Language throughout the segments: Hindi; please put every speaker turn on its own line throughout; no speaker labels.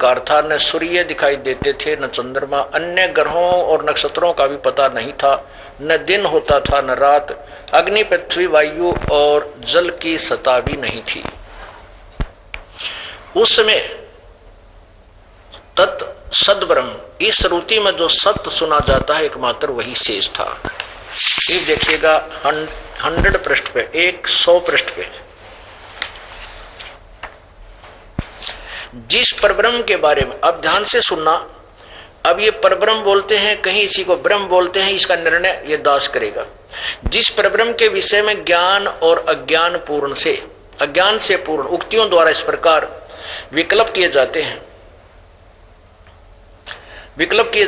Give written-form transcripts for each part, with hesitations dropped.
अंधकार था, न सूर्य दिखाई देते थे न चंद्रमा, अन्य ग्रहों और नक्षत्रों का भी पता नहीं था, न दिन होता था न रात, अग्नि पृथ्वी वायु और जल की सत्ता भी नहीं थी। उस समय तत् सद ब्रह्म, इस श्रुति में जो सत्य सुना जाता है एकमात्र वही शेष था। ये देखिएगा 100 पृष्ठ पे, 100 पृष्ठ पे, जिस परब्रह्म के बारे में, अब ध्यान से सुनना, अब ये परब्रह्म बोलते हैं, कहीं इसी को ब्रह्म बोलते हैं, इसका निर्णय ये दास करेगा। जिस परब्रह्म के विषय में ज्ञान और अज्ञान से पूर्ण उक्तियों द्वारा इस प्रकार विकल्प किए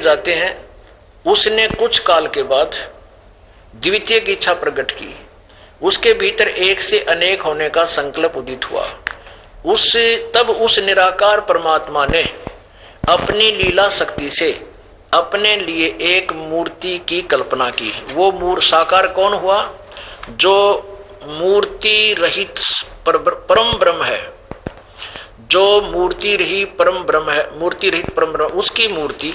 जाते हैं, उसने कुछ काल के बाद द्वितीय की इच्छा प्रकट की, उसके भीतर एक से अनेक होने का संकल्प उदित हुआ। तब उस निराकार परमात्मा ने अपनी लीला शक्ति से अपने लिए एक मूर्ति की कल्पना की। वो साकार कौन हुआ? जो मूर्ति रहित परम ब्रह्म है, जो मूर्ति रहित परम ब्रह्म है, मूर्ति रहित परम ब्रह्म, उसकी मूर्ति,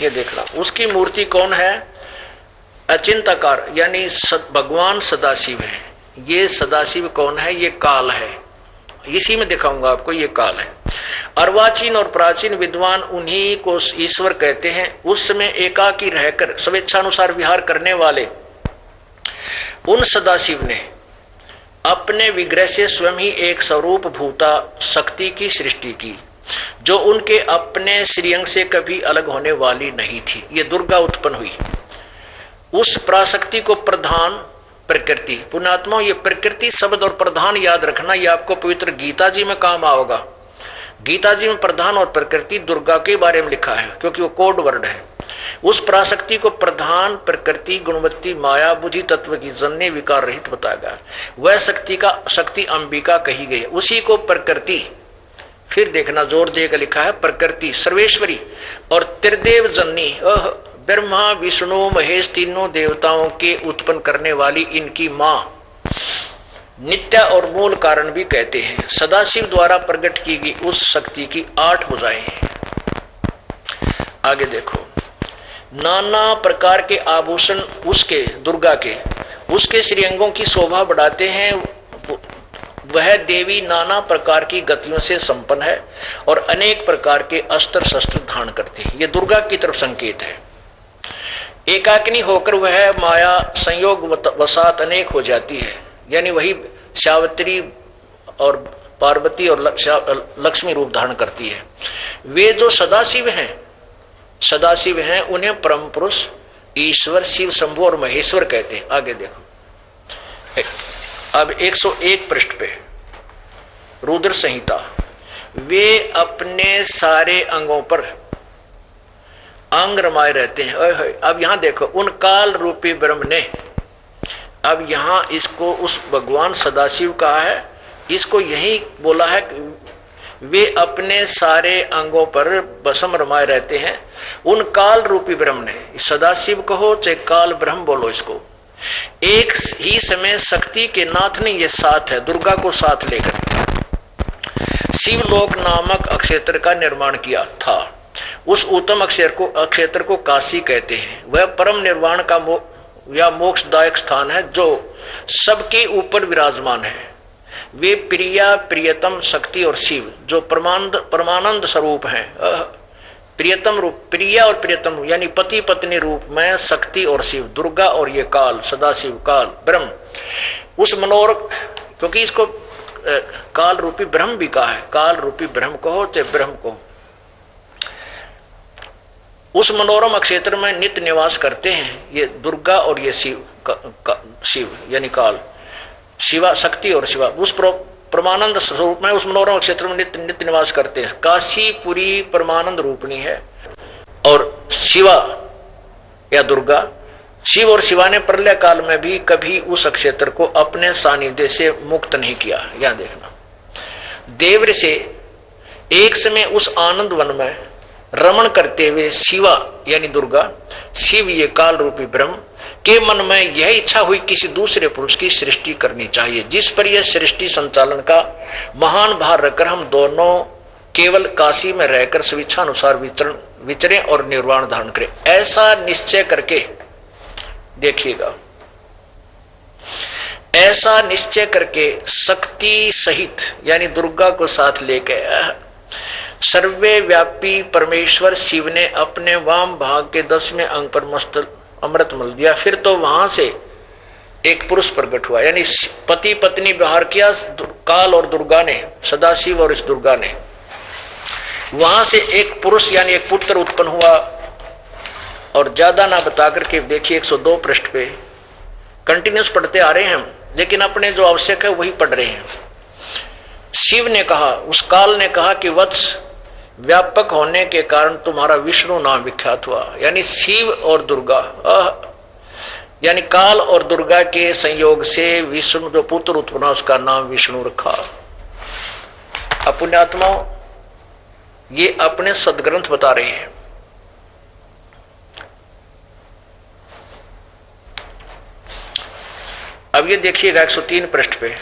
ये देखना, उसकी मूर्ति कौन है? अचिंताकार, यानी भगवान सदाशिव है। ये सदाशिव कौन है? ये काल है। इसी में दिखाऊंगा आपको, ये काल है। अर्वाचीन और प्राचीन विद्वान उन्हीं को ईश्वर कहते हैं। उस समय एकाकी रहकर स्वेच्छानुसार विहार करने वाले उन सदाशिव ने अपने विग्रह से स्वयं ही एक स्वरूप भूता शक्ति की सृष्टि की, जो उनके अपने श्रीअंग से कभी अलग होने वाली नहीं थी। ये दुर्गा उत्पन्न हुई। उस पराशक्ति को प्रधान प्रकृति, पुण्यात्मा, ये प्रकृति शब्द और प्रधान याद रखना, ये आपको पवित्र गीता जी में काम आओगा। गीता जी में प्रधान और प्रकृति दुर्गा के बारे में लिखा है, क्योंकि वो कोड वर्ड है। उस पराशक्ति को प्रधान प्रकृति गुणवत्ती माया बुद्धि तत्व की जन्य विकार रहित बताया गया। वह शक्ति अंबिका कही गई। उसी को प्रकृति, फिर देखना जोर देकर लिखा है, प्रकृति सर्वेश्वरी और त्रिदेव जननी, ब्रह्मा विष्णु महेश तीनों देवताओं के उत्पन्न करने वाली इनकी मां नित्या और मूल कारण भी कहते हैं। सदाशिव द्वारा प्रकट की गई उस शक्ति की 8 भुजाएं हैं। आगे देखो, नाना प्रकार के आभूषण उसके, दुर्गा के, उसके श्रीअंगों की शोभा बढ़ाते हैं। वह देवी नाना प्रकार की गतियों से संपन्न है और अनेक प्रकार के अस्त्र शस्त्र धारण करती है। ये दुर्गा की तरफ संकेत है। एकाकिनी होकर वह माया संयोग वसात अनेक हो जाती है, यानी वही सावित्री और पार्वती और लक्ष्मी रूप धारण करती है। वे जो सदाशिव हैं उन्हें परम पुरुष ईश्वर शिव शंभु और महेश्वर कहते हैं। आगे देखो, अब 101 पृष्ठ पे रुद्र संहिता। वे अपने सारे अंगों पर अंग रमाए रहते हैं। अब यहां देखो, उन काल रूपी ब्रह्म ने, अब यहां इसको उस भगवान सदाशिव कहा है, इसको यही बोला है कि वे अपने सारे अंगों पर बसम रमाए रहते हैं। उन काल रूपी ब्रह्म ने, सदाशिव कहो चाहे काल ब्रह्म बोलो इसको, एक ही समय शक्ति के नाथ ने ये साथ है, दुर्गा को साथ लेकर शिवलोक नामक अक्षेत्र का निर्माण किया था। उस उत्तम अक्षेत्र को काशी कहते हैं। वह परम निर्वाण का या मोक्षदायक स्थान है जो सबके ऊपर विराजमान है। वे प्रिया प्रियतम शक्ति और शिव जो परमानंद स्वरूप हैं। प्रियतम रूप, प्रिया और प्रियतम यानी पति पत्नी रूप में शक्ति और शिव, दुर्गा और ये काल, सदाशिव काल ब्रह्म। उस क्योंकि इसको काल रूपी ब्रह्म भी कहा है, काल रूपी ब्रह्म कहो चाहे ब्रह्म को, उस मनोरम क्षेत्र में नित्य निवास करते हैं ये दुर्गा और ये शिव यानी काल, शिवा शक्ति और शिवा उस परमानंद स्वरूप में उस मनोरम क्षेत्र में नित्य निवास करते हैं। काशी पूरी परमानंद रूपणी है और शिवा या दुर्गा, शिव और शिवा ने प्रलय काल में भी कभी उस क्षेत्र को अपने सानिध्य से मुक्त नहीं किया। यहां देखना, देव से एक समय उस आनंद वन में रमण करते हुए शिवा यानी दुर्गा, शिव ये काल रूपी ब्रह्म के मन में यह इच्छा हुई किसी दूसरे पुरुष की सृष्टि करनी चाहिए, जिस पर यह सृष्टि संचालन का महान भार रखकर हम दोनों केवल काशी में रहकर स्वेच्छानुसार विचरे और निर्वाण धारण करे। ऐसा निश्चय करके देखिएगा, ऐसा निश्चय करके शक्ति सहित यानी दुर्गा को साथ लेके सर्वे व्यापी परमेश्वर शिव ने अपने वाम भाग के 10वें अंग पर मस्त अमृत मल दिया। फिर तो वहां से एक पुरुष प्रकट हुआ, यानी पति पत्नी व्यवहार किया काल और दुर्गा ने, सदाशिव और इस दुर्गा ने। वहां से एक पुरुष यानी एक पुत्र उत्पन्न हुआ। और ज्यादा ना बता करके देखिए 102 पृष्ठ पे कंटिन्यूस पढ़ते आ रहे हैं हम, लेकिन अपने जो आवश्यक है वही पढ़ रहे हैं। शिव ने कहा, उस काल ने कहा कि वत्स, व्यापक होने के कारण तुम्हारा विष्णु नाम विख्यात हुआ। यानी शिव और दुर्गा यानी काल और दुर्गा के संयोग से विष्णु जो पुत्र उत्पन्न उसका नाम विष्णु रखा। अब पुण्यात्माओं, ये अपने सदग्रंथ बता रहे हैं। अब ये देखिएगा 103 पृष्ठ पे,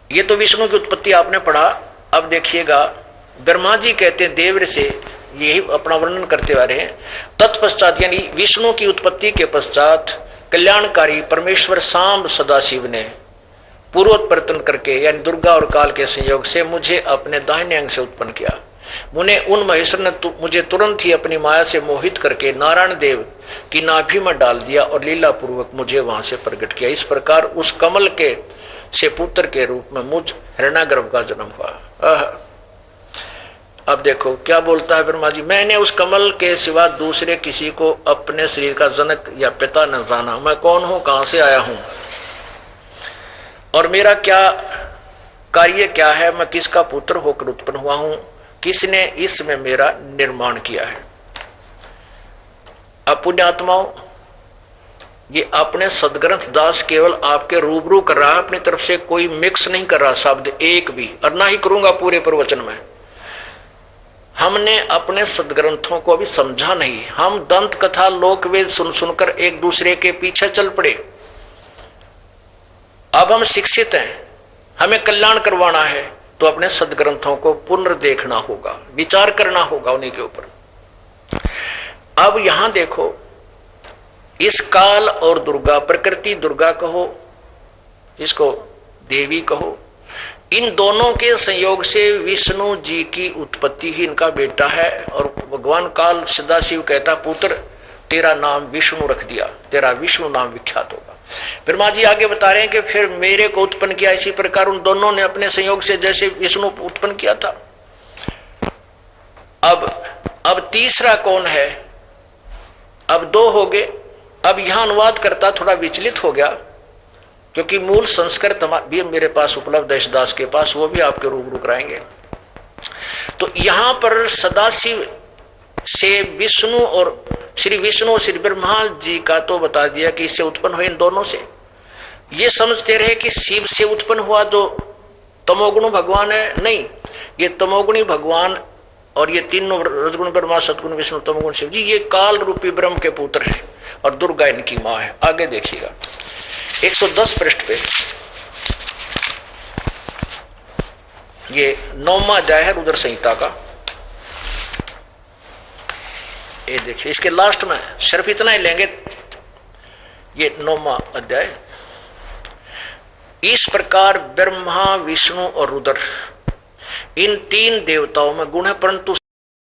ये तो विष्णु की उत्पत्ति आपने पढ़ा। अब देखिएगा ब्रह्मा जी कहते हैं देव से, यही अपना वर्णन करते आ रहे हैं। तत्पश्चात यानी विष्णु की उत्पत्ति के पश्चात कल्याणकारी परमेश्वर सांब सदाशिव ने पूर्वोत्पर्तन करके यानी दुर्गा और काल के संयोग से मुझे अपने दाहिने अंग से उत्पन्न किया। उन महेश्वर ने मुझे तुरंत ही अपनी माया से मोहित करके नारायण देव की नाभि में डाल दिया और लीला पूर्वक मुझे वहां से प्रकट किया। इस प्रकार उस कमल के से पुत्र के रूप में मुझ हिरण्यागर्भ का जन्म हुआ। अब देखो क्या बोलता है ब्रह्मा जी, मैंने उस कमल के सिवा दूसरे किसी को अपने शरीर का जनक या पिता न जाना। मैं कौन हूं, कहां से आया हूं और मेरा क्या कार्य क्या है, मैं किसका पुत्र होकर उत्पन्न हुआ हूं, किसने इसमें मेरा निर्माण किया है। अब पुण्यात्माओं, ये अपने सदग्रंथ दास केवल आपके रूबरू कर रहा है, अपनी तरफ से कोई मिक्स नहीं कर रहा शब्द एक भी, और ना ही करूंगा पूरे प्रवचन में। हमने अपने सदग्रंथों को अभी समझा नहीं, हम दंत कथा लोक वेद सुन सुनकर एक दूसरे के पीछे चल पड़े। अब हम शिक्षित हैं, हमें कल्याण करवाना है, तो अपने सदग्रंथों को पुनर्देखना होगा, विचार करना होगा उन्हीं के ऊपर। अब यहां देखो, इस काल और दुर्गा, प्रकृति दुर्गा कहो, इसको देवी कहो, इन दोनों के संयोग से विष्णु जी की उत्पत्ति ही इनका बेटा है। और भगवान काल सदाशिव कहता पुत्र तेरा नाम विष्णु रख दिया, तेरा विष्णु नाम विख्यात होगा। ब्रह्मा जी आगे बता रहे हैं कि फिर मेरे को उत्पन्न किया, इसी प्रकार उन दोनों ने अपने संयोग से जैसे विष्णु उत्पन्न किया था। अब तीसरा कौन है, अब दो हो गए। अब यहां अनुवाद करता थोड़ा विचलित हो गया, क्योंकि मूल संस्कृत भी मेरे पास उपलब्ध है इस दास के पास, वो भी आपके रूबरू कराएंगे। तो यहां पर सदाशिव से विष्णु और श्री विष्णु श्री ब्रह्मा जी का तो बता दिया कि इससे उत्पन्न हुए, इन दोनों से। ये समझते रहे कि शिव से उत्पन्न हुआ जो तमोगुण भगवान है, नहीं, ये तमोगुणी भगवान और ये तीनों रजगुण ब्रह्मा सतगुण विष्णु तमोगुण शिव जी, ये काल रूपी ब्रह्म के पुत्र हैं और दुर्गा इनकी मां है। आगे देखिएगा 110 पृष्ठ पे, ये 9वां अध्याय है रुद्र संहिता का। ये देखिए इसके लास्ट में सिर्फ इतना ही लेंगे, ये 9वां अध्याय। इस प्रकार ब्रह्मा विष्णु और रुद्र इन तीन देवताओं में गुण है, परंतु